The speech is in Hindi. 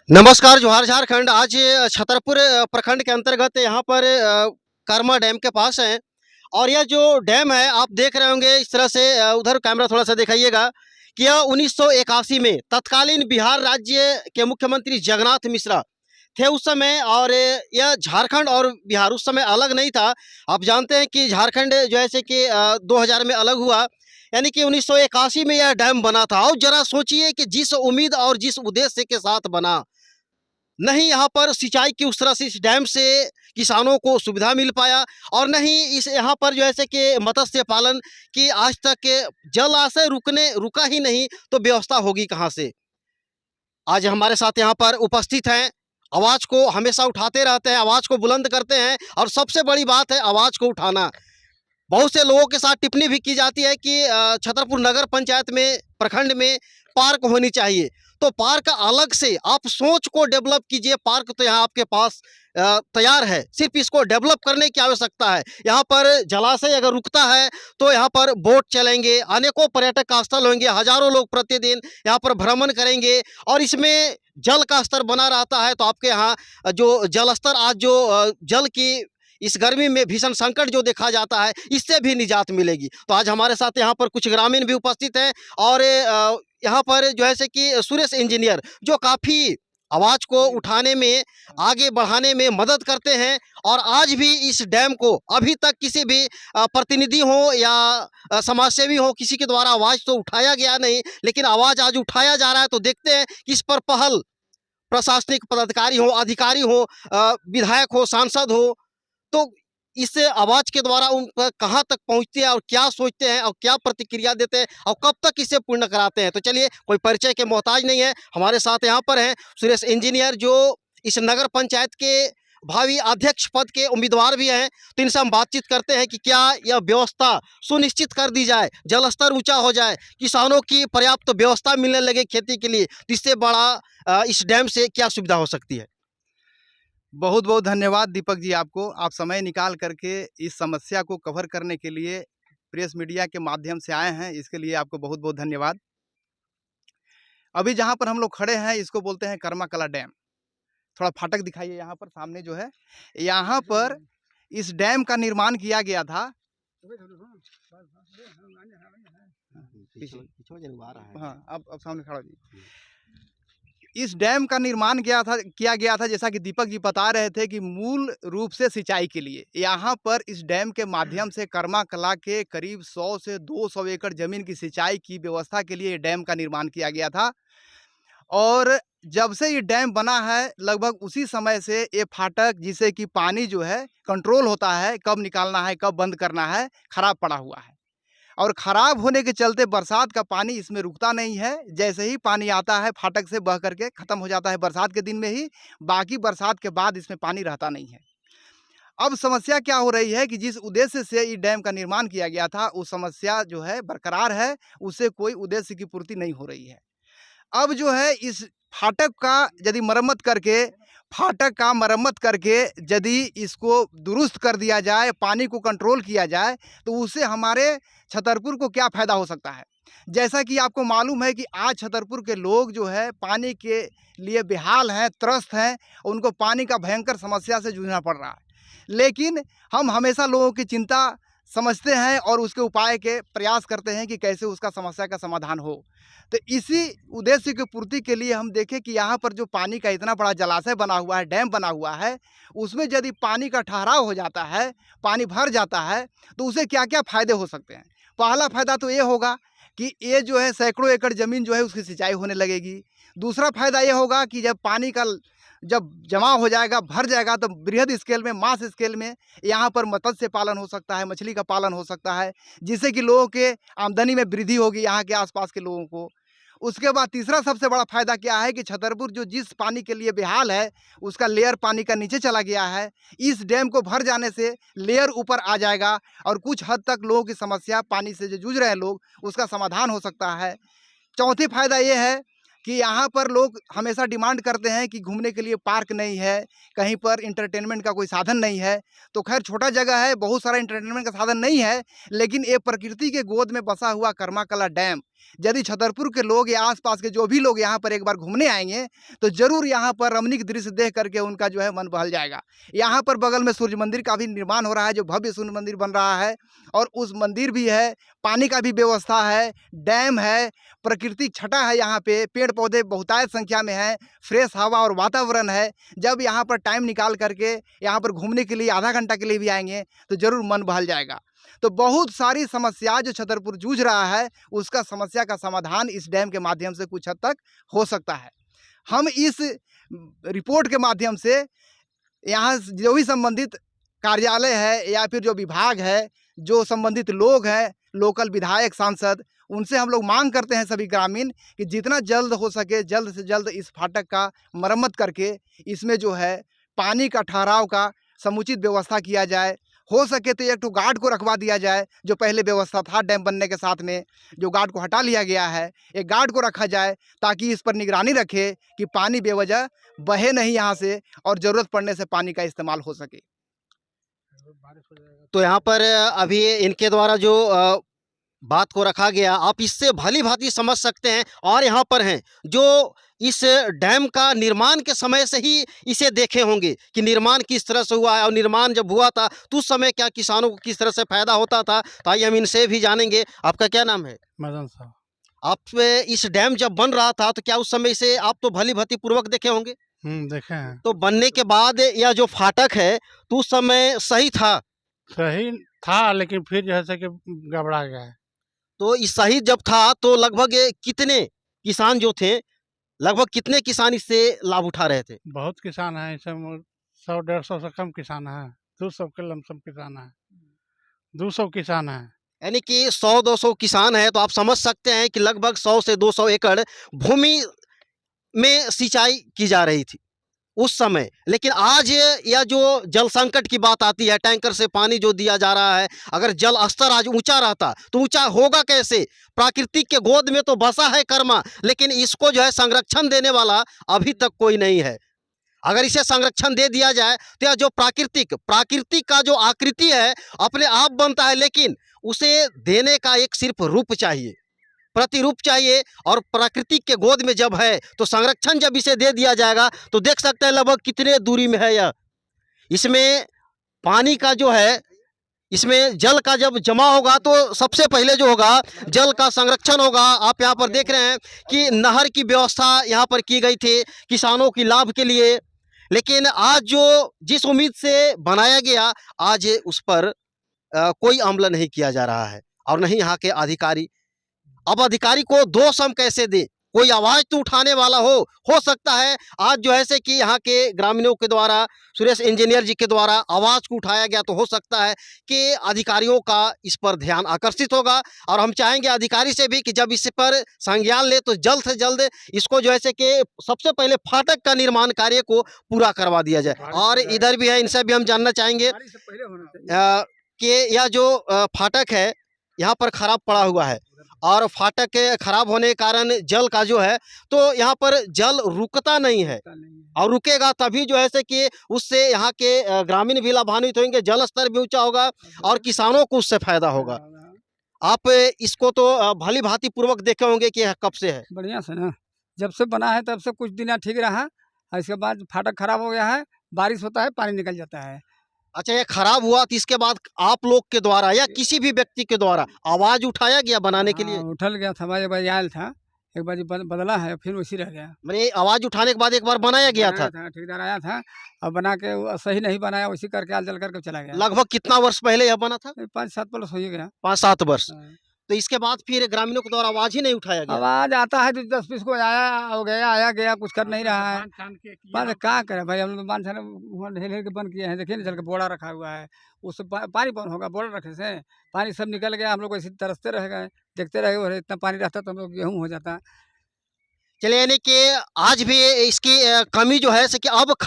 नमस्कार, जोहार झारखंड। आज छतरपुर प्रखंड के अंतर्गत यहाँ पर करमा डैम के पास हैं और यह जो डैम है आप देख रहे होंगे इस तरह से उधर कैमरा थोड़ा-सा दिखाइएगा कि यह 1981 में तत्कालीन बिहार राज्य के मुख्यमंत्री जगन्नाथ मिश्रा थे उस समय और यह झारखंड और बिहार उस समय अलग नहीं था। आप जानते हैं कि झारखंड जैसे कि 2000 में अलग हुआ, यानी कि 1981 में यह डैम बना था और ज़रा सोचिए कि जिस उम्मीद और जिस उद्देश्य के साथ बना, नहीं यहाँ पर सिंचाई की उस तरह से इस डैम से किसानों को सुविधा मिल पाया और नहीं इस यहाँ पर जो ऐसे कि मत्स्य पालन की आज तक जलाशय रुका ही नहीं, तो व्यवस्था होगी कहाँ से। आज हमारे साथ यहाँ पर उपस्थित हैं, आवाज़ को हमेशा उठाते रहते हैं, आवाज़ को बुलंद करते हैं और सबसे बड़ी बात है आवाज़ को उठाना। बहुत से लोगों के साथ टिप्पणी भी की जाती है कि छतरपुर नगर पंचायत में, प्रखंड में पार्क होनी चाहिए। तो पार्क अलग से आप सोच को डेवलप कीजिए, पार्क तो यहाँ आपके पास तैयार है, सिर्फ इसको डेवलप करने की आवश्यकता है। यहाँ पर जलाशय अगर रुकता है, तो यहाँ पर बोट चलेंगे, अनेकों पर्यटक का स्थल होंगे, हज़ारों लोग प्रतिदिन यहाँ पर भ्रमण करेंगे और इसमें जल का स्तर बना रहता है, तो आपके यहाँ जो जल स्तर आज जो जल की इस गर्मी में भीषण संकट जो देखा जाता है, इससे भी निजात मिलेगी। तो आज हमारे साथ यहाँ पर कुछ ग्रामीण भी उपस्थित हैं और यहाँ पर जो है से कि सुरेश इंजीनियर जो काफ़ी आवाज़ को उठाने में, आगे बढ़ाने में मदद करते हैं और आज भी इस डैम को अभी तक किसी भी प्रतिनिधि हो या समाजसेवी हो, किसी के द्वारा आवाज़ तो उठाया गया नहीं, लेकिन आवाज़ आज उठाया जा रहा है। तो देखते हैं कि इस पर पहल प्रशासनिक पदाधिकारी हो, अधिकारी हो, विधायक हो, सांसद हो, तो इस आवाज़ के द्वारा उन पर कहाँ तक पहुँचती है और क्या सोचते हैं और क्या प्रतिक्रिया देते हैं और कब तक इसे पूर्ण कराते हैं। तो चलिए, कोई परिचय के मोहताज नहीं है, हमारे साथ यहाँ पर हैं सुरेश इंजीनियर जो इस नगर पंचायत के भावी अध्यक्ष पद के उम्मीदवार भी हैं। तो इनसे हम बातचीत करते हैं कि क्या यह व्यवस्था सुनिश्चित कर दी जाए, जल स्तर ऊँचा हो जाए, किसानों की पर्याप्त व्यवस्था मिलने लगे खेती के लिए, तो इससे बड़ा इस डैम से क्या सुविधा हो सकती है? बहुत बहुत धन्यवाद दीपक जी आपको। आप समय निकाल करके इस समस्या को कवर करने के लिए प्रेस मीडिया के माध्यम से आए हैं, इसके लिए आपको बहुत बहुत धन्यवाद। अभी जहाँ पर हम लोग खड़े हैं इसको बोलते हैं कर्मा कला डैम। थोड़ा फाटक दिखाइए, यहाँ पर सामने जो है, यहाँ पर इस डैम का निर्माण किया गया था। हाँ, अब सामने खड़ा जी। इस डैम का निर्माण किया गया था जैसा कि दीपक जी बता रहे थे कि मूल रूप से सिंचाई के लिए। यहाँ पर इस डैम के माध्यम से कर्मा कला के करीब 100 से 200 एकड़ ज़मीन की सिंचाई की व्यवस्था के लिए ये डैम का निर्माण किया गया था। और जब से ये डैम बना है लगभग उसी समय से ये फाटक, जिससे कि पानी जो है कंट्रोल होता है, कब निकालना है, कब बंद करना है, खराब पड़ा हुआ है। और ख़राब होने के चलते बरसात का पानी इसमें रुकता नहीं है। जैसे ही पानी आता है फाटक से बह करके ख़त्म हो जाता है बरसात के दिन में ही, बाकी बरसात के बाद इसमें पानी रहता नहीं है। अब समस्या क्या हो रही है कि जिस उद्देश्य से ये डैम का निर्माण किया गया था, वो समस्या जो है बरकरार है, उससे कोई उद्देश्य की पूर्ति नहीं हो रही है। अब जो है इस फाटक का यदि मरम्मत करके यदि इसको दुरुस्त कर दिया जाए, पानी को कंट्रोल किया जाए, तो उससे हमारे छतरपुर को क्या फ़ायदा हो सकता है। जैसा कि आपको मालूम है कि आज छतरपुर के लोग जो है पानी के लिए बेहाल हैं, त्रस्त हैं, उनको पानी का भयंकर समस्या से जूझना पड़ रहा है। लेकिन हम हमेशा लोगों की चिंता समझते हैं और उसके उपाय के प्रयास करते हैं कि कैसे उसका समस्या का समाधान हो। तो इसी उद्देश्य की पूर्ति के लिए हम देखें कि यहाँ पर जो पानी का इतना बड़ा जलाशय बना हुआ है, डैम बना हुआ है, उसमें यदि पानी का ठहराव हो जाता है, पानी भर जाता है, तो उसे क्या-क्या फ़ायदे हो सकते हैं। पहला फ़ायदा तो ये होगा कि ये जो है सैकड़ों एकड़ ज़मीन जो है उसकी सिंचाई होने लगेगी। दूसरा फ़ायदा ये होगा कि जब जमा हो जाएगा, भर जाएगा, तो बृहद स्केल में, मास स्केल में यहाँ पर मत्स्य पालन हो सकता है, मछली का पालन हो सकता है, जिससे कि लोगों के आमदनी में वृद्धि होगी यहाँ के आस-पास के लोगों को। उसके बाद तीसरा सबसे बड़ा फ़ायदा क्या है कि छतरपुर जो जिस पानी के लिए बेहाल है, उसका लेयर पानी का नीचे चला गया है। इस डैम को भर जाने से लेयर ऊपर आ जाएगा और कुछ हद तक लोगों की समस्या, पानी से जो जूझ रहे हैं लोग, उसका समाधान हो सकता है। चौथी फ़ायदा ये है कि यहाँ पर लोग हमेशा डिमांड करते हैं कि घूमने के लिए पार्क नहीं है, कहीं पर एंटरटेनमेंट का कोई साधन नहीं है। तो खैर छोटा जगह है, बहुत सारा एंटरटेनमेंट का साधन नहीं है, लेकिन ये प्रकृति के गोद में बसा हुआ कर्मा कला डैम, यदि छतरपुर के लोग या आस-पास के जो भी लोग यहाँ पर एक बार घूमने आएँगे, तो ज़रूर यहाँ पर रमणीक दृश्य देख कर के उनका जो है मन बहल जाएगा। यहाँ पर बगल में सूर्य मंदिर का भी निर्माण हो रहा है, जो भव्य सूर्य मंदिर बन रहा है और उस मंदिर भी है, पानी का भी व्यवस्था है, डैम है, प्राकृतिक छटा है यहाँ पे, पेड़-पौधे बहुतायत संख्या में हैं, फ्रेश हवा और वातावरण है। जब यहाँ पर टाइम निकाल कर के यहाँ पर घूमने के लिए आधा घंटा के लिए भी आएँगे, तो ज़रूर मन बहल जाएगा। तो बहुत सारी समस्या जो छतरपुर जूझ रहा है, उसका समस्या का समाधान इस डैम के माध्यम से कुछ हद तक हो सकता है। हम इस रिपोर्ट के माध्यम से यहाँ जो भी संबंधित कार्यालय है या फिर जो विभाग है, जो संबंधित लोग हैं, लोकल विधायक, सांसद, उनसे हम लोग मांग करते हैं सभी ग्रामीण कि जितना जल्द हो सके जल्द से जल्द इस फाटक का मरम्मत करके इसमें जो है पानी का ठहराव का समुचित व्यवस्था किया जाए। हो सके तो एक ठो गार्ड को रखवा दिया जाए, जो पहले व्यवस्था था डैम बनने के साथ में, जो गार्ड को हटा लिया गया है, एक गार्ड को रखा जाए ताकि इस पर निगरानी रखे कि पानी बेवजह बहे नहीं यहाँ से और ज़रूरत पड़ने से पानी का इस्तेमाल हो सके। तो यहाँ पर अभी इनके द्वारा जो बात को रखा गया, आप इससे भली-भांति समझ सकते हैं और यहाँ पर हैं जो इस डैम का निर्माण के समय से ही इसे देखे होंगे कि निर्माण किस तरह से हुआ है और निर्माण जब हुआ था तो उस समय क्या किसानों को किस तरह से फायदा होता था। तो आइए हम इनसे भी जानेंगे। आपका क्या नाम है? मदन साहब। आप इस डैम जब बन रहा था तो क्या उस समय इसे आप तो भली-भांति पूर्वक देखे होंगे? देखे हैं। तो बनने के बाद यह जो फाटक है तो उस समय सही था? सही था लेकिन फिर जैसे कि गड़बड़ा गया है। तो इस सही जब था तो लगभग कितने किसान जो थे, लगभग कितने किसान इससे लाभ उठा रहे थे? बहुत किसान हैं, इसमें 100-150 से कम किसान हैं, 200 के लमसम किसान हैं, 200 किसान हैं। यानी कि 100-200 किसान हैं, तो आप समझ सकते हैं कि लगभग 100 से 200 एकड़ भूमि में सिंचाई की जा रही थी उस समय। लेकिन आज यह जो जल संकट की बात आती है, टैंकर से पानी जो दिया जा रहा है, अगर जल स्तर आज ऊंचा रहता तो ऊंचा होगा कैसे? प्राकृतिक के गोद में तो बसा है कर्मा, लेकिन इसको जो है संरक्षण देने वाला अभी तक कोई नहीं है। अगर इसे संरक्षण दे दिया जाए तो यह जो प्राकृतिक का जो आकृति है अपने आप बनता है, लेकिन उसे देने का एक सिर्फ रूप चाहिए, प्रतिरूप चाहिए। और प्राकृतिक के गोद में जब है तो संरक्षण जब इसे दे दिया जाएगा तो देख सकते हैं लगभग कितने दूरी में है यह। इसमें पानी का जो है, इसमें जल का जब जमा होगा तो सबसे पहले जो होगा जल का संरक्षण होगा। आप यहाँ पर देख रहे हैं कि नहर की व्यवस्था यहाँ पर की गई थी किसानों की लाभ के लिए, लेकिन आज जो जिस उम्मीद से बनाया गया आज उस पर कोई अमल नहीं किया जा रहा है और नहीं यहाँ के अधिकारी। अब अधिकारी को दोष हम कैसे दें? कोई आवाज तो उठाने वाला हो सकता है। आज जो है से कि यहाँ के ग्रामीणों के द्वारा, सुरेश इंजीनियर जी के द्वारा आवाज को उठाया गया, तो हो सकता है कि अधिकारियों का इस पर ध्यान आकर्षित होगा। और हम चाहेंगे अधिकारी से भी कि जब इस पर संज्ञान ले तो जल्द से जल्द इसको जो है से कि सबसे पहले फाटक का निर्माण कार्य को पूरा करवा दिया जाए। और इधर भी है, इनसे भी हम जानना चाहेंगे कि यह जो फाटक है यहाँ पर खराब पड़ा हुआ है और फाटक के खराब होने के कारण जल का जो है तो यहाँ पर जल रुकता नहीं है, और रुकेगा तभी जो है से कि उससे यहाँ के ग्रामीण भी लाभान्वित होंगे, जल स्तर भी ऊंचा होगा और किसानों को उससे फायदा होगा। आप इसको तो भली भांति पूर्वक देखे होंगे कि यह कब से है? बढ़िया से ना, जब से बना है तब से कुछ दिन ठीक रहा, इसके बाद फाटक खराब हो गया है, बारिश होता है पानी निकल जाता है। अच्छा, ये खराब हुआ तो इसके बाद आप लोग के द्वारा या किसी भी व्यक्ति के द्वारा आवाज उठाया गया बनाने के लिए? उठल गया था, एक बार आयल था, एक बार बदला है, फिर वैसी रह गया। मैंने आवाज उठाने के बाद एक बार बनाया गया था, ठेकेदार आया था और बना के सही नहीं बनाया, वैसी करके आल जल करके चला गया। लगभग कितना वर्ष पहले यह बना था? 5-7 वर्ष हो ही गया। 5-7 वर्ष। तो इसके बाद फिर ग्रामीणों के द्वारा आवाज ही नहीं उठाया गया? आवाज आता है तो 10-20 को आया हो गया, आया गया, कुछ कर नहीं रहा है। बात क्या करे भाई, हम लोग बांध ढेर के बंद किए हैं, देखिए ना जल का बोड़ा रखा हुआ है, उससे पानी कौन होगा? बोड़ा रखे से पानी सब निकल गया, हम लोग ऐसे तरसते रह गए, देखते रहे, और इतना पानी रहता तो हम लोग गेहूँ हो जाता। चलिए, यानी कि आज भी इसकी कमी जो है कि अब